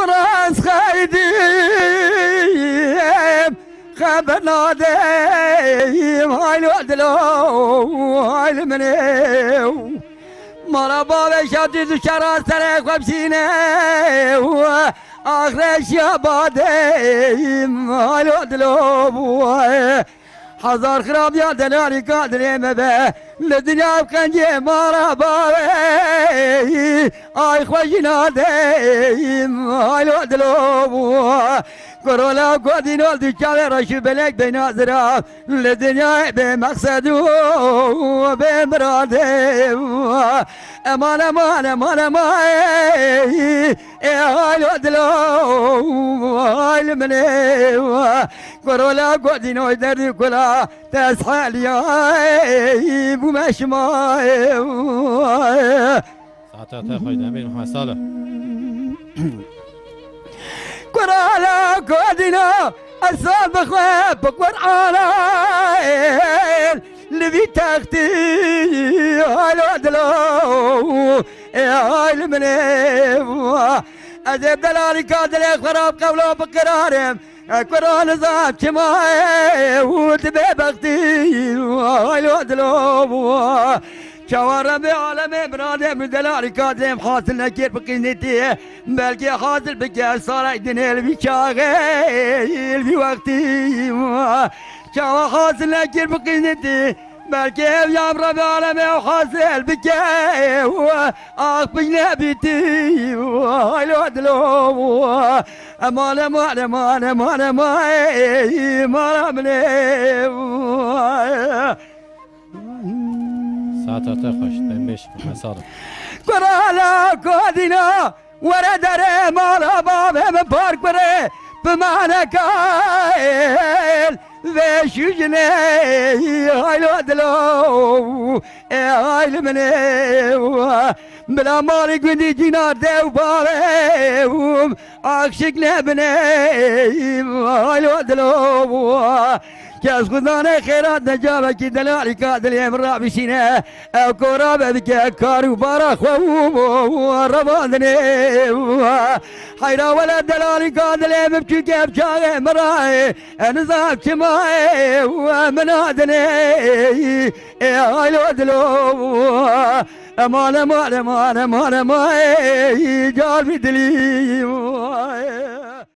براس خيديم خبر ناديم هاي الودلو هاي المنيو مرابا بشادي ذو شراس تريك وبسينه آخر شباديم هاي الودلو حزار خراب يا دلالي قادر مبه للدنيا بقنجي مرابا آي خوشنا ديم هاي الودلو كورولا قادين والدي شاوي رشو بلك بناظرة للدنيا بمقصد وبمراده امان امان امان امان هاي الودلو هاي المني كورولا قادين ويدردي كلا تسحل يا بمشماي ساعتها تاخذ امين محمد صالح كرالا قادنا الصابخ بقرآن لذي تختي هاي الودلو هاي المنيو أزيب دلالي قادر خراب قولو بقرارم قرآن زاب شماي وتبي بختي هاي الودلو شوارع بعالم برادم دلالي قادم حاصل نكير بقينتي بلكي حاصل بكي صار دنيل بشاغل في وقتي شوا حاصل نكير بقينتي بلكي يا برا بعالم حاصل بكي اخ بجنبتي هاي الودلو امان امان امان امان امان ساعتها تاخذ بمش محمد صالح كرالا كودينا ورا دري مالا بابا من بارك بري بمعنى كايل ويش يجني هاي الودلو هاي المني بلا مالك ودي جينا ديو بابا عاشق لبني هاي الودلو كاس خذانا خيرات نجابك دلالي كادل يمرا بشينا او كورابا بك كارو بارخ ورباندني حيرا ولا دلالي كادل يمبكي كيف جاي مراي انزاك شماي ومنادني هاي الودلو امان امان امان امان امان جال بدلي